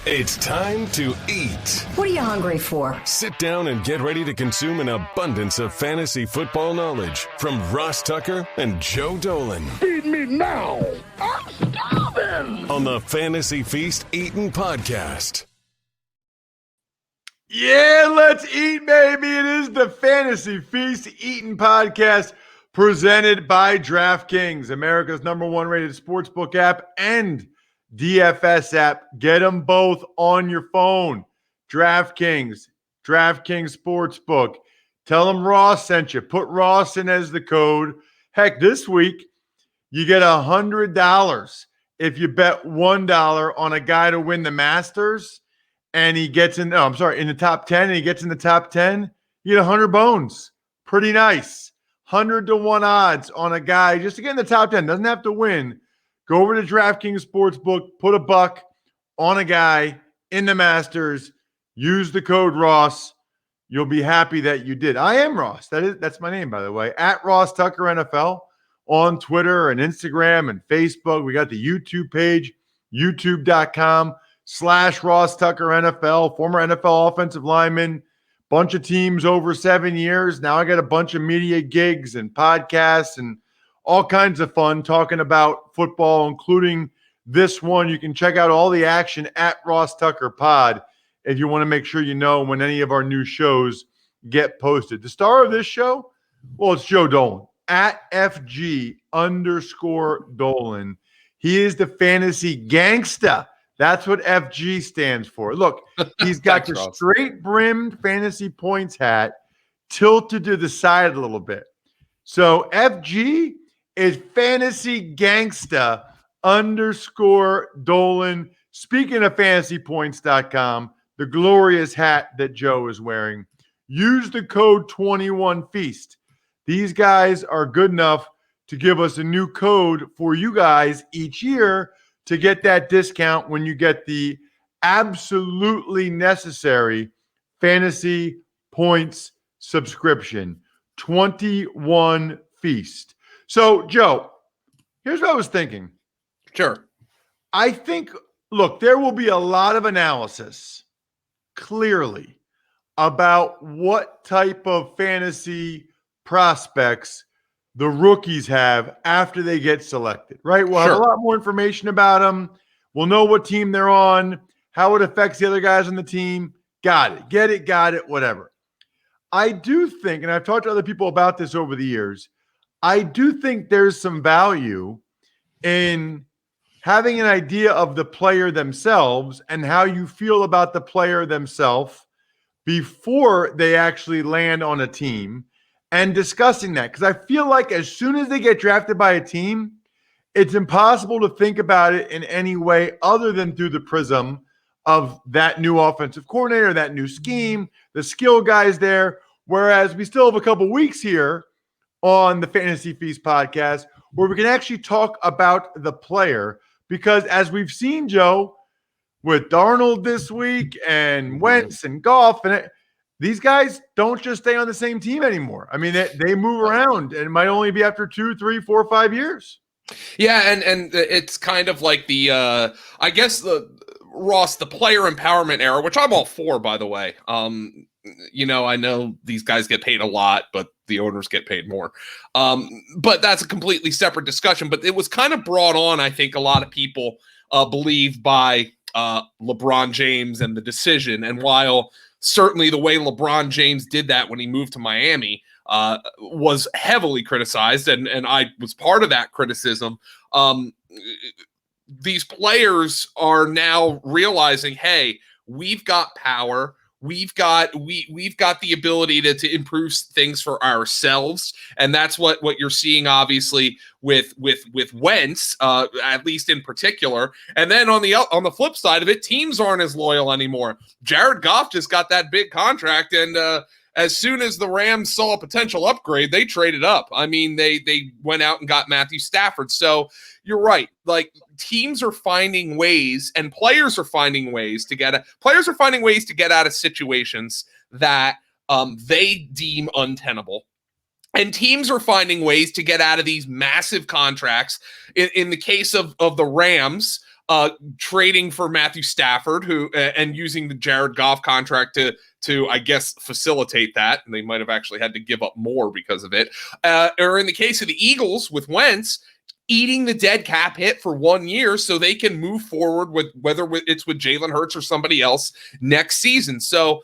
It's time to eat. What are you hungry for? Sit down and get ready to consume an abundance of fantasy football knowledge from Ross Tucker and Joe Dolan. Feed me now. I'm starving. On the Fantasy Feast Eatin' Podcast. Yeah, let's eat, baby. It is the Fantasy Feast Eatin' Podcast presented by DraftKings, America's #1 rated sportsbook app and DFS app. Get them both on your phone. DraftKings Sportsbook. Tell them Ross sent you. Put Ross in as the code. Heck, this week you get $100 if you bet $1 on a guy to win the Masters and he gets in the top 10 and he gets in the top 10, you get 100 bones. Pretty nice. 100-1 odds on a guy just to get in the top 10. Doesn't have to win. Go over to DraftKings Sportsbook, put $1 on a guy in the Masters, use the code Ross. You'll be happy that you did. I am Ross. That's my name, by the way. At Ross Tucker NFL on Twitter and Instagram and Facebook. We got the YouTube page, youtube.com/Ross Tucker NFL, former NFL offensive lineman, bunch of teams over 7 years. Now I got a bunch of media gigs and podcasts and all kinds of fun talking about football, including this one. You can check out all the action at Ross Tucker Pod if you want to make sure you know when any of our new shows get posted. The star of this show, well, it's Joe Dolan, at FG_Dolan. He is the fantasy gangsta. That's what FG stands for. Look, he's got the straight-brimmed fantasy points hat tilted to the side a little bit. So FG is fantasy gangsta _Dolan. Speaking of fantasypoints.com, the glorious hat that Joe is wearing, use the code 21FEAST. These guys are good enough to give us a new code for you guys each year to get that discount when you get the absolutely necessary fantasy points subscription. 21FEAST. So, Joe, here's what I was thinking. Sure. I think, look, there will be a lot of analysis, clearly, about what type of fantasy prospects the rookies have after they get selected, right? We'll have a lot more information about them. We'll know what team they're on, how it affects the other guys on the team. Got it. Get it, got it, whatever. I do think, and I've talked to other people about this over the years, I do think there's some value in having an idea of the player themselves and how you feel about the player themselves before they actually land on a team and discussing that. Because I feel like as soon as they get drafted by a team, it's impossible to think about it in any way other than through the prism of that new offensive coordinator, that new scheme, the skill guys there. Whereas we still have a couple weeks here on the Fantasy Feast podcast where we can actually talk about the player, because as we've seen, Joe, with Darnold this week and Wentz and Goff, and these guys don't just stay on the same team anymore. I mean, they move around, and it might only be after 2, 3, 4, 5 years. Yeah, and it's kind of like the I guess the player empowerment era, which I'm all for, by the way. I know these guys get paid a lot, but the owners get paid more. But that's a completely separate discussion. But it was kind of brought on, I think, a lot of people believe by LeBron James and the decision. And while certainly the way LeBron James did that when he moved to Miami was heavily criticized, and I was part of that criticism, these players are now realizing, hey, we've got power. We've got the ability to improve things for ourselves, and that's what you're seeing, obviously, with Wentz, at least in particular. And then on the flip side of it, teams aren't as loyal anymore. Jared Goff just got that big contract, and as soon as the Rams saw a potential upgrade, they traded up. I mean, they went out and got Matthew Stafford. So you're right. Like, teams are finding ways, and players are finding ways to get out of situations that they deem untenable. And teams are finding ways to get out of these massive contracts. In the case of the Rams, trading for Matthew Stafford, and using the Jared Goff contract to I guess facilitate that, and they might have actually had to give up more because of it. Or in the case of the Eagles with Wentz, eating the dead cap hit for 1 year so they can move forward with whether it's with Jalen Hurts or somebody else next season. So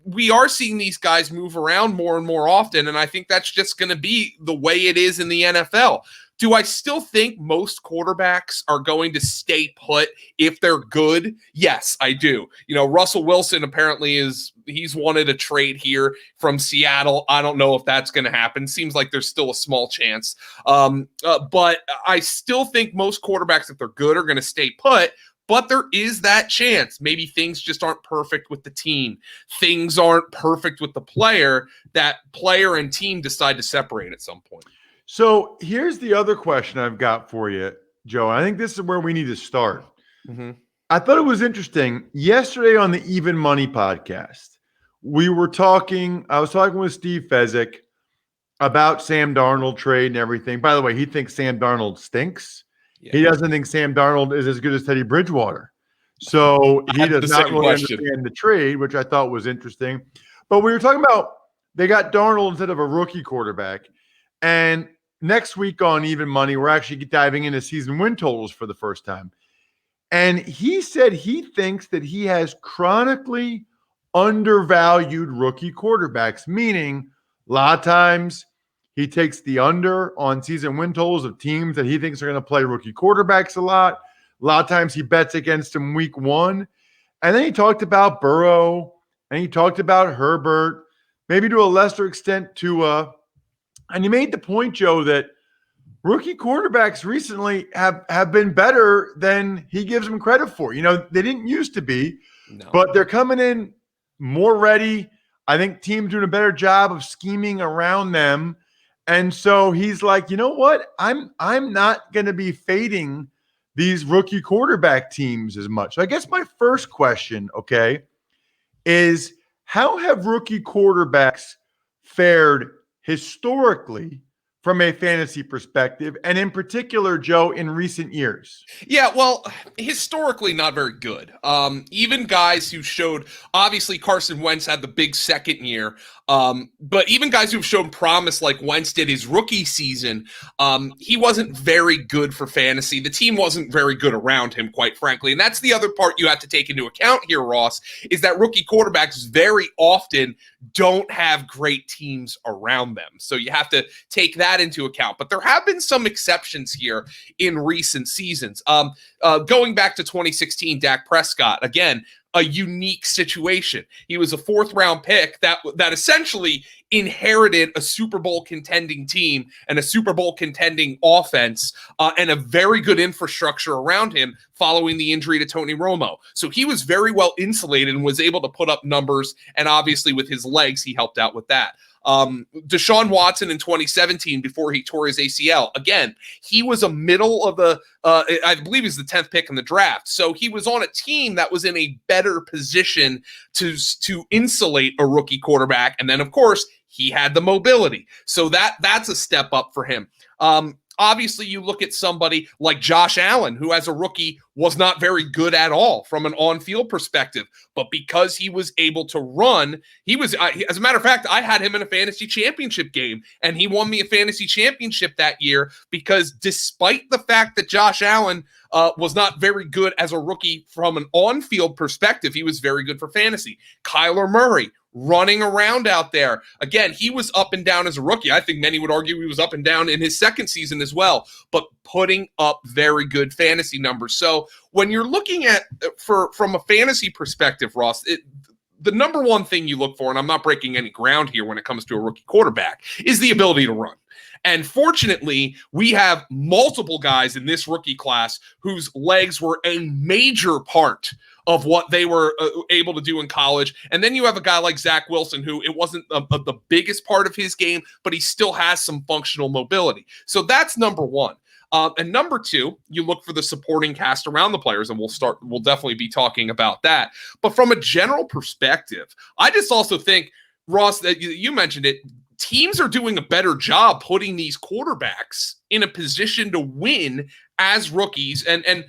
we are seeing these guys move around more and more often, and I think that's just going to be the way it is in the NFL. Do I still think most quarterbacks are going to stay put if they're good? Yes, I do. Russell Wilson apparently he's wanted a trade here from Seattle. I don't know if that's going to happen. Seems like there's still a small chance. But I still think most quarterbacks, if they're good, are going to stay put. But there is that chance. Maybe things just aren't perfect with the team. Things aren't perfect with the player. That player and team decide to separate at some point. So here's the other question I've got for you, Joe. I think this is where we need to start. Mm-hmm. I thought it was interesting. Yesterday on the Even Money podcast, I was talking with Steve Fezzik about Sam Darnold trade and everything. By the way, he thinks Sam Darnold stinks. Yeah. He doesn't think Sam Darnold is as good as Teddy Bridgewater. So he does not really understand the trade, which I thought was interesting. But we were talking about they got Darnold instead of a rookie quarterback. And next week on Even Money, we're actually diving into season win totals for the first time. And he said he thinks that he has chronically undervalued rookie quarterbacks, meaning a lot of times he takes the under on season win totals of teams that he thinks are going to play rookie quarterbacks a lot. A lot of times he bets against them week one. And then he talked about Burrow, and he talked about Herbert, maybe to a lesser extent Tua. And you made the point, Joe, that rookie quarterbacks recently have been better than he gives them credit for. They didn't used to be, but they're coming in more ready. I think teams doing a better job of scheming around them. And so he's like, you know what? I'm not going to be fading these rookie quarterback teams as much. So I guess my first question, okay, is how have rookie quarterbacks fared historically from a fantasy perspective, and in particular, Joe, in recent years? Yeah, well, historically not very good. Even guys who showed, obviously Carson Wentz had the big second year, but even guys who've shown promise like Wentz did his rookie season, he wasn't very good for fantasy. The team wasn't very good around him, quite frankly. And that's the other part you have to take into account here, Ross, is that rookie quarterbacks very often don't have great teams around them. So you have to take that into account. But there have been some exceptions here in recent seasons. Going back to 2016, Dak Prescott, again, a unique situation. He was a fourth-round pick that essentially inherited a Super Bowl contending team and a Super Bowl contending offense and a very good infrastructure around him following the injury to Tony Romo. So he was very well insulated and was able to put up numbers, and obviously with his legs, he helped out with that. Deshaun Watson in 2017, before he tore his ACL, again, he was a middle of the, I believe he's the 10th pick in the draft. So he was on a team that was in a better position to insulate a rookie quarterback. And then, of course, he had the mobility. So that's a step up for him. Obviously, you look at somebody like Josh Allen, who as a rookie was not very good at all from an on-field perspective. But because he was able to run, as a matter of fact, I had him in a fantasy championship game, and he won me a fantasy championship that year because despite the fact that Josh Allen was not very good as a rookie from an on-field perspective, he was very good for fantasy. Kyler Murray, running around out there. Again, he was up and down as a rookie. I think many would argue he was up and down in his second season as well, but putting up very good fantasy numbers. So when you're looking at, from a fantasy perspective, Ross, the number one thing you look for, and I'm not breaking any ground here when it comes to a rookie quarterback, is the ability to run. And fortunately, we have multiple guys in this rookie class whose legs were a major part of what they were able to do in college. And then you have a guy like Zach Wilson, who it wasn't the biggest part of his game, but he still has some functional mobility. So that's number one. And number two, you look for the supporting cast around the players, and we'll definitely be talking about that. But from a general perspective, I just also think, Ross, that you mentioned it, teams are doing a better job putting these quarterbacks in a position to win as rookies. And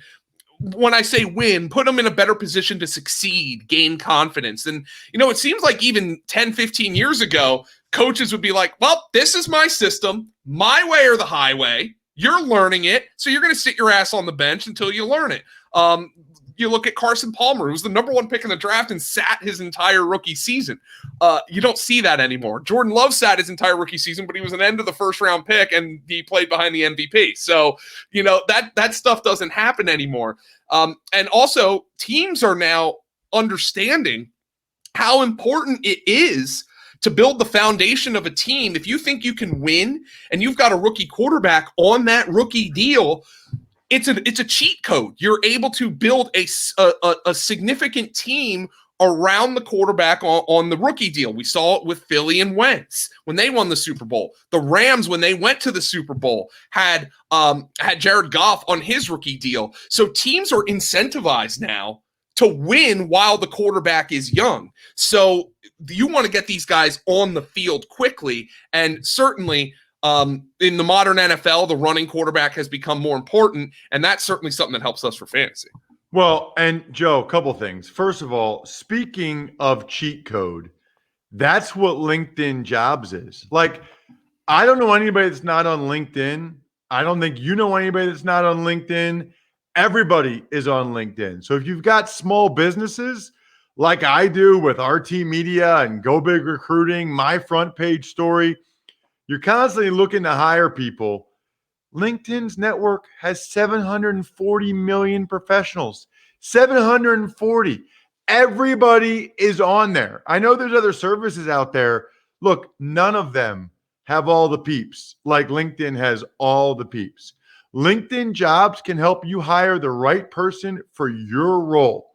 when I say win, put them in a better position to succeed, gain confidence. And, it seems like even 10, 15 years ago, coaches would be like, well, this is my system, my way or the highway. You're learning it, so you're going to sit your ass on the bench until you learn it. You look at Carson Palmer, who was the number 1 pick in the draft and sat his entire rookie season. You don't see that anymore. Jordan Love sat his entire rookie season, but he was an end of the first round pick and he played behind the MVP. So, that stuff doesn't happen anymore. And also, teams are now understanding how important it is to build the foundation of a team. If you think you can win and you've got a rookie quarterback on that rookie deal, it's a cheat code. You're able to build a significant team around the quarterback on the rookie deal. We saw it with Philly and Wentz when they won the Super Bowl. The Rams, when they went to the Super Bowl, had Jared Goff on his rookie deal. So teams are incentivized now to win while the quarterback is young. So you want to get these guys on the field quickly, and certainly in the modern NFL, the running quarterback has become more important, and that's certainly something that helps us for fantasy. Well, and Joe, a couple things. First of all, speaking of cheat code, that's what LinkedIn Jobs is. Like, I don't know anybody that's not on LinkedIn. I don't think you know anybody that's not on LinkedIn. Everybody is on LinkedIn. So if you've got small businesses like I do with RT Media and Go Big Recruiting, my front page story, you're constantly looking to hire people. LinkedIn's network has 740 million professionals. 740. Everybody is on there. I know there's other services out there. Look, none of them have all the peeps like LinkedIn has all the peeps. LinkedIn Jobs can help you hire the right person for your role.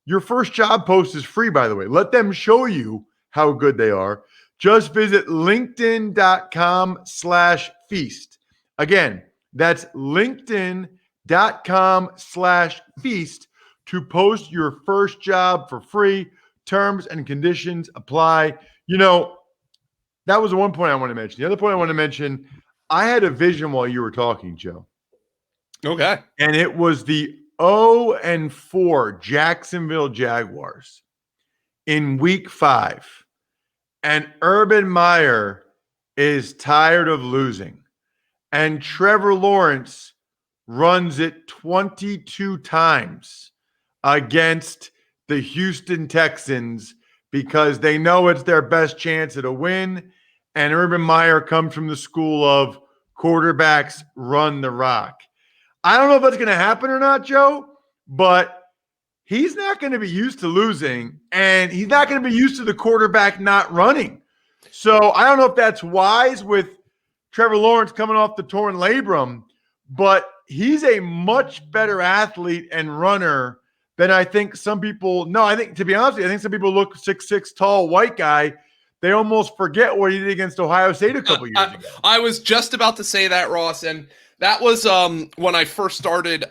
Your first job post is free, by the way. Let them show you how good they are. Just visit linkedin.com/feast. Again, that's linkedin.com/feast to post your first job for free. Terms and conditions apply. That was the one point I want to mention. The other point I want to mention, I had a vision while you were talking, Joe. Okay. And it was the 0-4 Jacksonville Jaguars in week 5. And Urban Meyer is tired of losing. And Trevor Lawrence runs it 22 times against the Houston Texans because they know it's their best chance at a win. And Urban Meyer comes from the school of quarterbacks run the rock. I don't know if that's going to happen or not, Joe, but he's not going to be used to losing, and he's not going to be used to the quarterback not running. So I don't know if that's wise with Trevor Lawrence coming off the torn labrum, but he's a much better athlete and runner than I think some people know. I think, to be honest with you, I think some people look 6'6" tall white guy. They almost forget what he did against Ohio State a couple years ago. I was just about to say that, Ross, and that was when I first started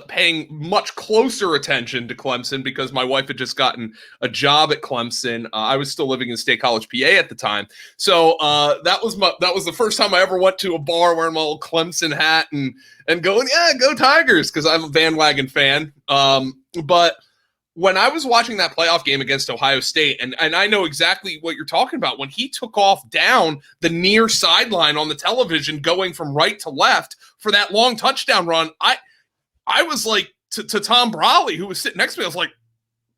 paying much closer attention to Clemson because my wife had just gotten a job at Clemson. I was still living in State College, PA at the time. So that was the first time I ever went to a bar wearing my old Clemson hat and going, yeah, go Tigers, because I'm a bandwagon fan. But when I was watching that playoff game against Ohio State, and I know exactly what you're talking about, when he took off down the near sideline on the television going from right to left for that long touchdown run, I was like to Tom Brawley, who was sitting next to me, I was like,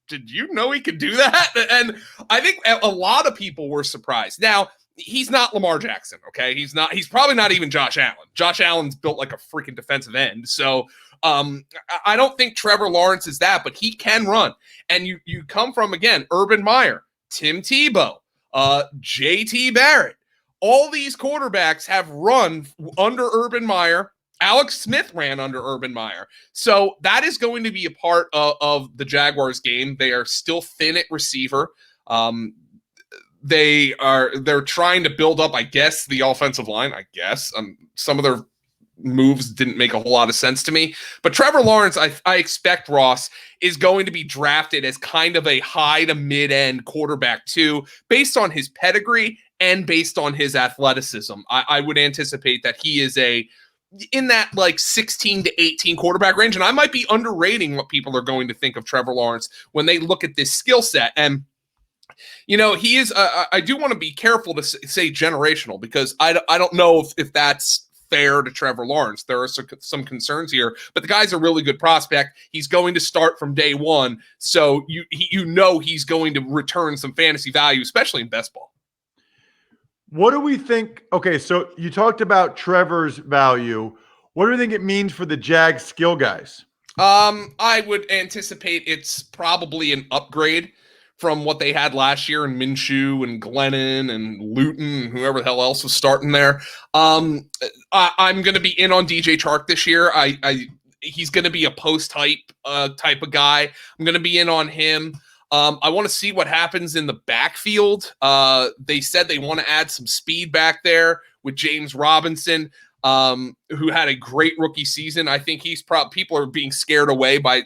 did you know he could do that? And I think a lot of people were surprised. Now, he's not Lamar Jackson, okay? He's probably not even Josh Allen. Josh Allen's built like a freaking defensive end. So I don't think Trevor Lawrence is that, but he can run. And you come from, again, Urban Meyer, Tim Tebow, JT Barrett. All these quarterbacks have run under Urban Meyer. Alex Smith ran under Urban Meyer. So that is going to be a part of the Jaguars game. They are still thin at receiver. They're trying to build up, I guess, the offensive line, I guess. Some of their moves didn't make a whole lot of sense to me. But Trevor Lawrence, I expect, Ross, is going to be drafted as kind of a high to mid-end quarterback too, based on his pedigree and based on his athleticism. I would anticipate that he is a in that like 16 to 18 quarterback range. And I might be underrating what people are going to think of Trevor Lawrence when they look at this skill set. And, he is, I do want to be careful to say generational, because I don't know if that's fair to Trevor Lawrence. There are some concerns here, but the guy's a really good prospect. He's going to start from day one. So he's going to return some fantasy value, especially in best ball. What do we think? Okay, so you talked about Trevor's value. What do you think it means for the Jags skill guys? I would anticipate it's probably an upgrade from what they had last year in Minshew and Glennon and Luton and whoever the hell else was starting there. I'm going to be in on DJ Chark this year. He's going to be a post-hype type of guy. I'm going to be in on him. I want to see what happens in the backfield. They said they want to add some speed back there with James Robinson, who had a great rookie season. I think people are being scared away by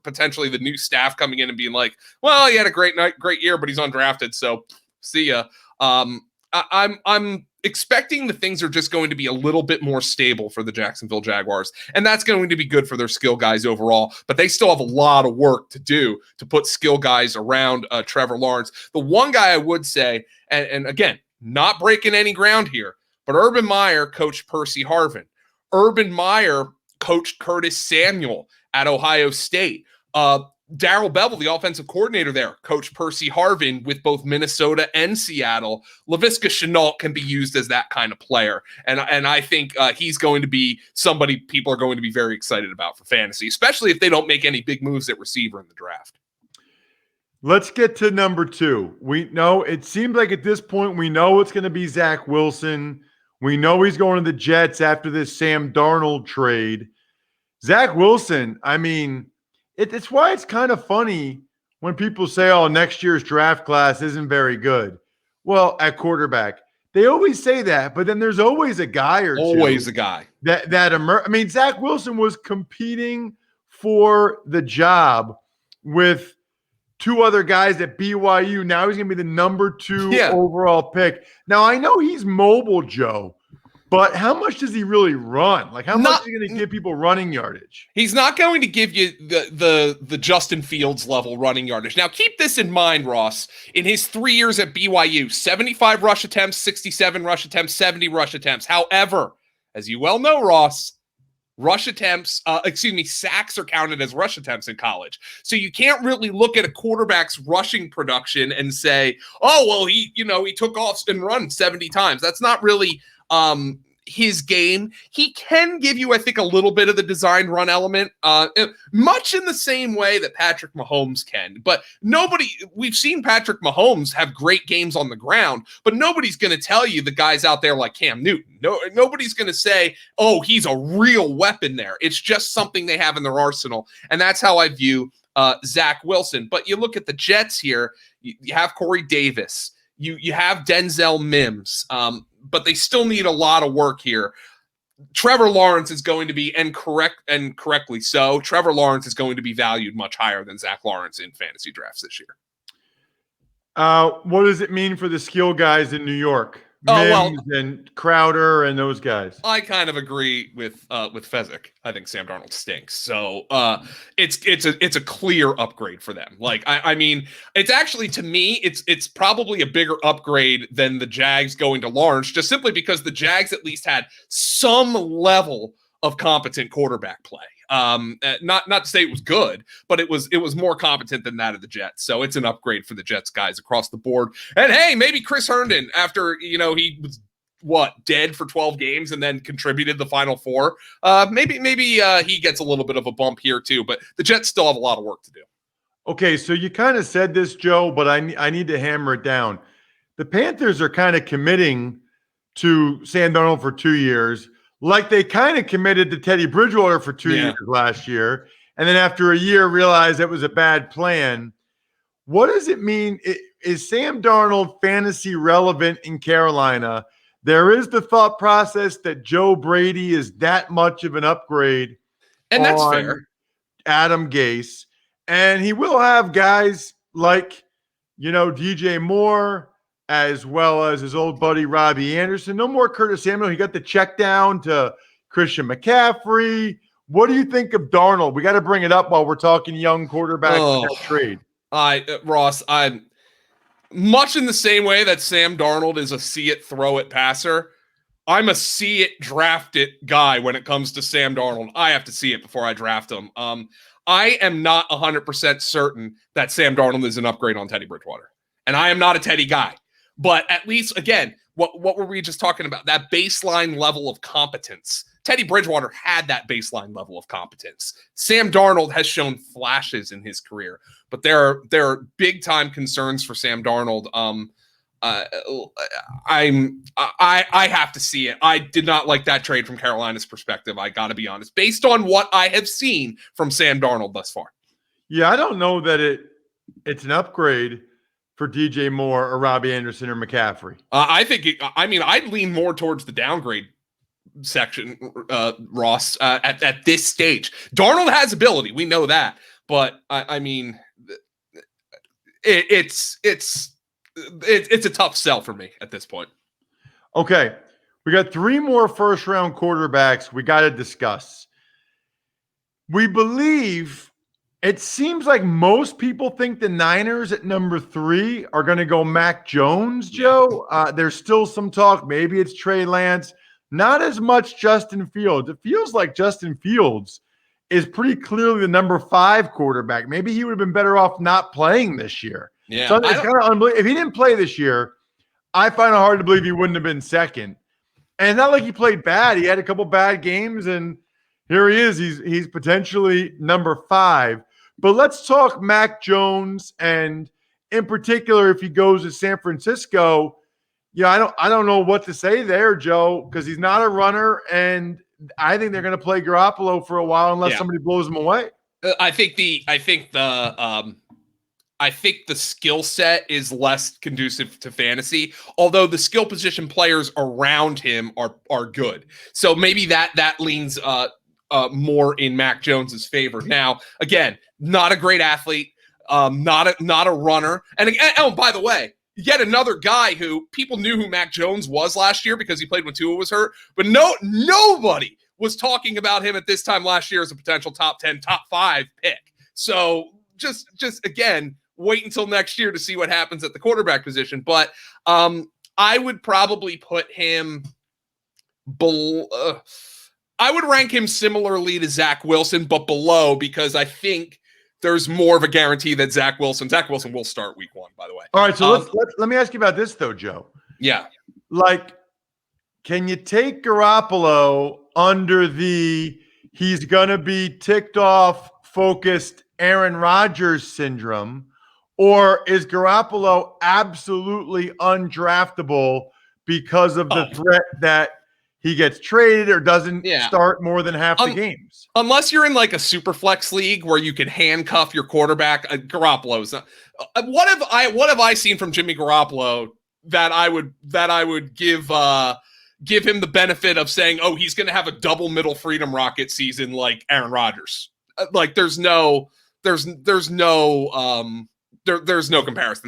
potentially the new staff coming in and being like, well, he had a great year, but he's undrafted, so see ya. I'm expecting the things are just going to be a little bit more stable for the Jacksonville Jaguars, and that's going to be good for their skill guys overall, but they still have a lot of work to do to put skill guys around Trevor Lawrence. The one guy I would say, and again, not breaking any ground here, but Urban Meyer coached Percy Harvin. Urban Meyer coached Curtis Samuel at Ohio State. Darrell Bevell, the offensive coordinator there, coached Percy Harvin with both Minnesota and Seattle. Laviska Shenault can be used as that kind of player. And I think he's going to be somebody people are going to be very excited about for fantasy, especially if they don't make any big moves at receiver in the draft. Let's get to number 2. We know it seems like at this point we know it's going to be Zach Wilson. We know he's going to the Jets after this Sam Darnold trade. Zach Wilson, I mean, it's why it's kind of funny when people say, oh, next year's draft class isn't very good. Well, at quarterback, they always say that, but then there's always a guy or always two a guy that emerge. I mean, Zach Wilson was competing for the job with 2 other guys at BYU. Now he's going to be the number 2 overall pick. Now, I know he's mobile, Joe, but how much does he really run? Like, how much is he going to give people running yardage? He's not going to give you the Justin Fields level running yardage. Now, keep this in mind, Ross. In his 3 years at BYU, 75 rush attempts, 67 rush attempts, 70 rush attempts. However, as you well know, Ross, sacks are counted as rush attempts in college. So you can't really look at a quarterback's rushing production and say, oh, well, he took off and run 70 times. That's not really his game. He can give you, I think, a little bit of the designed run element, much in the same way that Patrick Mahomes can. But we've seen Patrick Mahomes have great games on the ground, but nobody's going to tell you the guys out there like Cam Newton. Nobody's going to say, oh, he's a real weapon there. It's just something they have in their arsenal. And that's how I view Zach Wilson. But you look at the Jets here, you have Corey Davis, you have Denzel Mims, but they still need a lot of work here. Trevor Lawrence is going to be, and correctly so, Trevor Lawrence is going to be valued much higher than Zach Lawrence in fantasy drafts this year. What does it mean for the skill guys in New York? Mims and Crowder and those guys. I kind of agree with Fezzik. I think Sam Darnold stinks. So it's a clear upgrade for them. Like I mean, it's actually, to me, it's probably a bigger upgrade than the Jags going to Lawrence, just simply because the Jags at least had some level of competent quarterback play. Not to say it was good, but it was more competent than that of the Jets. So it's an upgrade for the Jets guys across the board. And hey, maybe Chris Herndon, after he was dead for 12 games and then contributed the final 4. Maybe he gets a little bit of a bump here too. But the Jets still have a lot of work to do. Okay, so you kind of said this, Joe, but I need to hammer it down. The Panthers are kind of committing to Sam Darnold for 2 years. Like they kind of committed to Teddy Bridgewater for 2 years last year, and then after a year realized that was a bad plan. What does it mean? Is Sam Darnold fantasy relevant in Carolina? There is the thought process that Joe Brady is that much of an upgrade, and that's fair. Adam Gase, and he will have guys like DJ Moore, as well as his old buddy Robbie Anderson. No more Curtis Samuel. He got the check down to Christian McCaffrey. What do you think of Darnold? We got to bring it up while we're talking young quarterbacks with that trade. Ross, I'm much in the same way that Sam Darnold is a see it, throw it passer. I'm a see it, draft it guy when it comes to Sam Darnold. I have to see it before I draft him. I am not 100% certain that Sam Darnold is an upgrade on Teddy Bridgewater. And I am not a Teddy guy. But at least, again, what were we just talking about? That baseline level of competence. Teddy Bridgewater had that baseline level of competence. Sam Darnold has shown flashes in his career, but there are big time concerns for Sam Darnold. I have to see it. I did not like that trade from Carolina's perspective. I got to be honest, based on what I have seen from Sam Darnold thus far. Yeah, I don't know that it's an upgrade for DJ Moore or Robbie Anderson or McCaffrey. I'd lean more towards the downgrade section, Ross, at this stage. Darnold has ability. We know that. But it's a tough sell for me at this point. Okay. We got 3 more first-round quarterbacks we got to discuss. We believe it seems like most people think the Niners at number 3 are going to go Mac Jones, Joe. There's still some talk. Maybe it's Trey Lance. Not as much Justin Fields. It feels like Justin Fields is pretty clearly the number 5 quarterback. Maybe he would have been better off not playing this year. Yeah, so it's kind of unbelievable. If he didn't play this year, I find it hard to believe he wouldn't have been second. And it's not like he played bad. He had a couple bad games, and here he is. He's potentially number 5. But let's talk Mac Jones, and in particular, if he goes to San Francisco, I don't know what to say there, Joe, because he's not a runner, and I think they're going to play Garoppolo for a while unless somebody blows him away. I think the skill set is less conducive to fantasy, although the skill position players around him are good. So maybe that leans more in Mac Jones's favor. Now, again, not a great athlete, not a runner. And by the way, yet another guy who people knew who Mac Jones was last year because he played when Tua was hurt, but nobody was talking about him at this time last year as a potential top 10, top 5 pick. So just again, wait until next year to see what happens at the quarterback position. But I would probably put him below. I would rank him similarly to Zach Wilson, but below, because I think there's more of a guarantee that Zach Wilson will start week 1, by the way. All right, so let me ask you about this, though, Joe. Yeah. Like, can you take Garoppolo under he's going to be ticked off, focused Aaron Rodgers syndrome, or is Garoppolo absolutely undraftable because of the threat that he gets traded or doesn't start more than half the games? Unless you're in like a super flex league where you can handcuff your quarterback, Garoppolo's. What have I seen from Jimmy Garoppolo that I would give him the benefit of saying, oh, he's going to have a double middle freedom rocket season like Aaron Rodgers? Like there's no comparison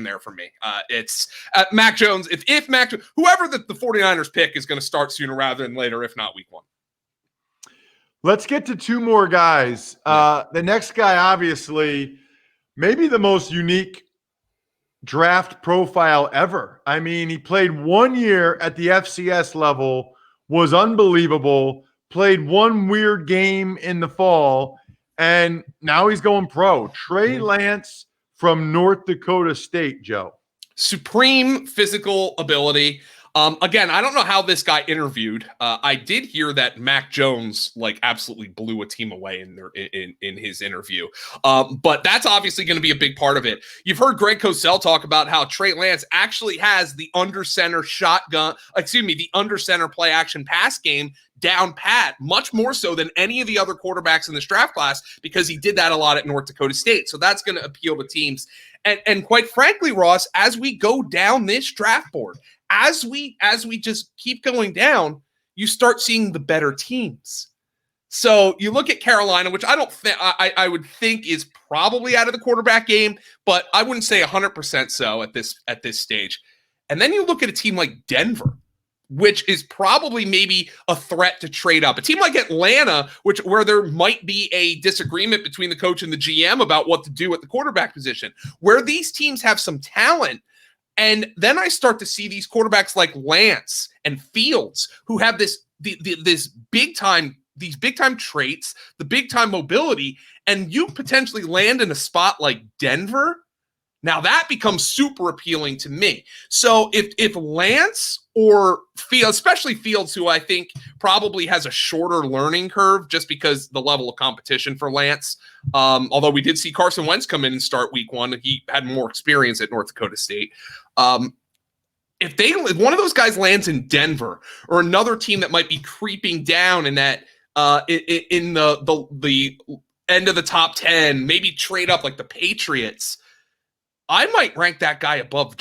there for me. It's Mac Jones. If Mac, whoever the 49ers pick is going to start sooner rather than later, if not week 1. Let's get to 2 more guys. The next guy, obviously, maybe the most unique draft profile ever. I mean, he played 1 year at the FCS level, was unbelievable, played 1 weird game in the fall, and now he's going pro. Trey Lance from North Dakota State, Joe. Supreme physical ability. Again, I don't know how this guy interviewed. I did hear that Mac Jones absolutely blew a team away in his interview. But that's obviously going to be a big part of it. You've heard Greg Cosell talk about how Trey Lance actually has the under center the under center play action pass game down pat, much more so than any of the other quarterbacks in this draft class, because he did that a lot at North Dakota State. So that's going to appeal to teams. And quite frankly, Ross, as we go down this draft board, as we just keep going down, you start seeing the better teams. So you look at Carolina, which I would think is probably out of the quarterback game, but I wouldn't say 100% so at this stage. And then you look at a team like Denver, which is probably maybe a threat to trade up. A team like Atlanta, where there might be a disagreement between the coach and the GM about what to do at the quarterback position, where these teams have some talent. And then I start to see these quarterbacks like Lance and Fields, who have this big time traits, the big time mobility, and you potentially land in a spot like Denver. Now that becomes super appealing to me. So if Lance or Fields, especially Fields, who I think probably has a shorter learning curve just because the level of competition for Lance, although we did see Carson Wentz come in and start week 1, he had more experience at North Dakota State. If one of those guys lands in Denver or another team that might be creeping down in that in the end of the top 10, maybe trade up like the Patriots, I might rank that guy above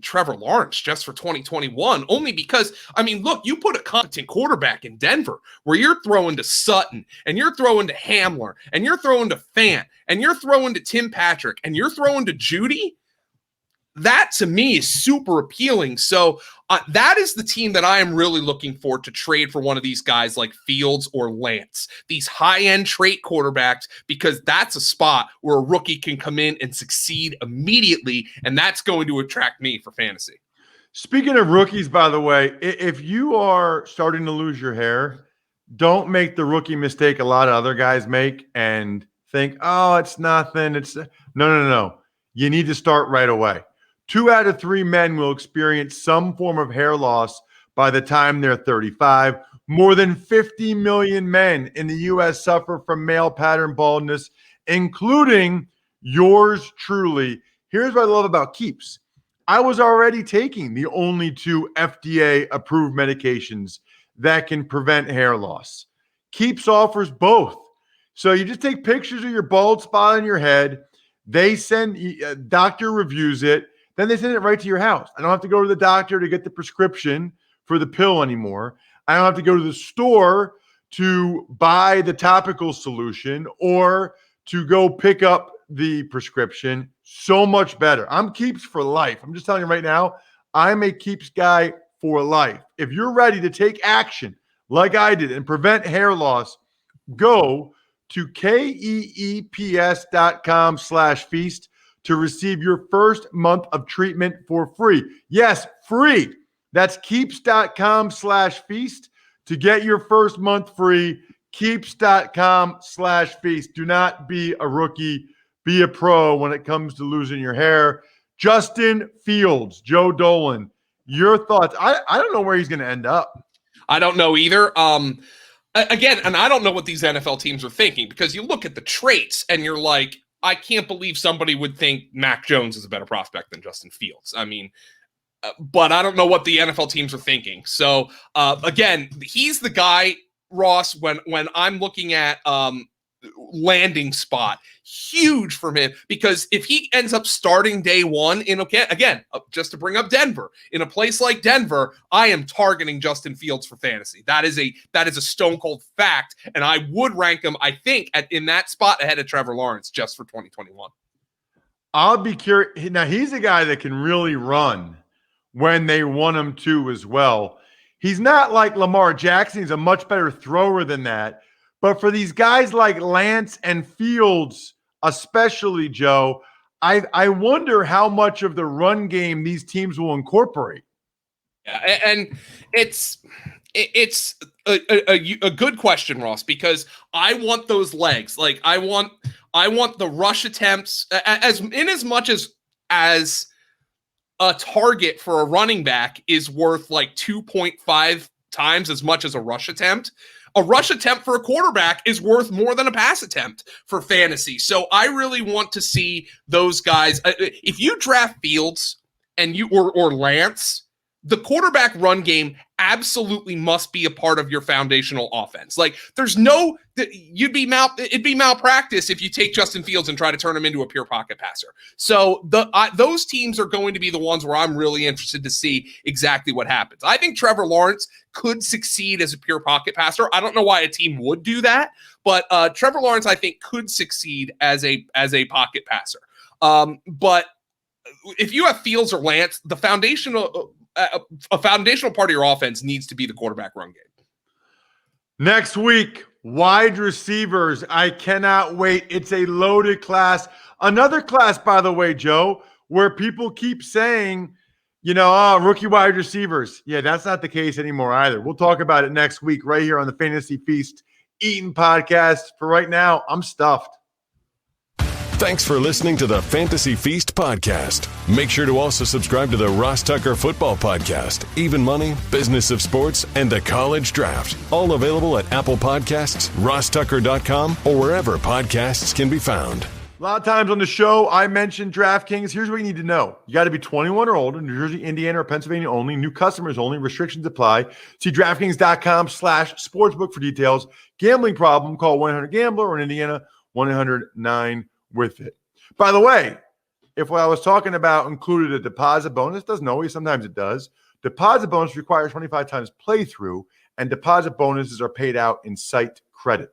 Trevor Lawrence just for 2021, only because, I mean, look, you put a competent quarterback in Denver where you're throwing to Sutton and you're throwing to Hamler and you're throwing to Fant and you're throwing to Tim Patrick and you're throwing to Judy. That to me is super appealing. So that is the team that I am really looking for to trade for one of these guys like Fields or Lance, these high-end trait quarterbacks, because that's a spot where a rookie can come in and succeed immediately, and that's going to attract me for fantasy. Speaking of rookies, by the way, if you are starting to lose your hair, don't make the rookie mistake a lot of other guys make and think, oh, it's nothing. No. You need to start right away. 2 out of 3 men will experience some form of hair loss by the time they're 35. More than 50 million men in the U.S. suffer from male pattern baldness, including yours truly. Here's what I love about Keeps. I was already taking the only 2 FDA-approved medications that can prevent hair loss. Keeps offers both. So you just take pictures of your bald spot on your head. They send, doctor reviews it. Then they send it right to your house. I don't have to go to the doctor to get the prescription for the pill anymore. I don't have to go to the store to buy the topical solution or to go pick up the prescription. So much better. I'm Keeps for life. I'm just telling you right now, I'm a Keeps guy for life. If you're ready to take action like I did and prevent hair loss, go to keeps.com/feast to receive your first month of treatment for free. Yes, free. That's keeps.com/feast to get your first month free. Keeps.com/feast. Do not be a rookie. Be a pro when it comes to losing your hair. Justin Fields, Joe Dolan, your thoughts. I don't know where he's going to end up. I don't know either. Again, and I don't know what these NFL teams are thinking, because you look at the traits and you're like, I can't believe somebody would think Mac Jones is a better prospect than Justin Fields. I mean, but I don't know what the NFL teams are thinking. So again, he's the guy, Ross, when I'm looking at landing spot, huge for him, because if he ends up starting day one just to bring up Denver, in a place like Denver, I am targeting Justin Fields for fantasy. That is a stone cold fact, and I would rank him, I think, in that spot ahead of Trevor Lawrence just for 2021. I'll be curious. Now, he's a guy that can really run when they want him to as well. He's not like Lamar Jackson. He's a much better thrower than that. But for these guys like Lance and Fields, especially, Joe, I wonder how much of the run game these teams will incorporate. Yeah, and it's a good question, Ross, because I want those legs. Like I want the rush attempts as much as a target for a running back is worth like 2.5 times as much as a rush attempt. A rush attempt for a quarterback is worth more than a pass attempt for fantasy. So I really want to see those guys. If you draft Fields and or Lance, the quarterback run game absolutely must be a part of your foundational offense. Like it'd be malpractice if you take Justin Fields and try to turn him into a pure pocket passer. So those teams are going to be the ones where I'm really interested to see exactly what happens. I think Trevor Lawrence could succeed as a pure pocket passer. I don't know why a team would do that, but Trevor Lawrence, I think, could succeed as a pocket passer. But if you have Fields or Lance, the foundational a foundational part of your offense needs to be the quarterback run game. Next week, wide receivers. I cannot wait. It's a loaded class. Another class, by the way, Joe, where people keep saying, rookie wide receivers. Yeah, that's not the case anymore either. We'll talk about it next week right here on the Fantasy Feast Eaton podcast. For right now, I'm stuffed. Thanks for listening to the Fantasy Feast podcast. Make sure to also subscribe to the Ross Tucker Football Podcast, Even Money, Business of Sports, and the College Draft. All available at Apple Podcasts, rosstucker.com, or wherever podcasts can be found. A lot of times on the show, I mentioned DraftKings. Here's what you need to know. You got to be 21 or older, New Jersey, Indiana, or Pennsylvania only. New customers only. Restrictions apply. See DraftKings.com/sportsbook for details. Gambling problem, call 1-800-GAMBLER, or in Indiana, 1-800-9-WITH-IT. By the way, if what I was talking about included a deposit bonus, doesn't always, sometimes it does. Deposit bonus requires 25 times playthrough, and deposit bonuses are paid out in site credit.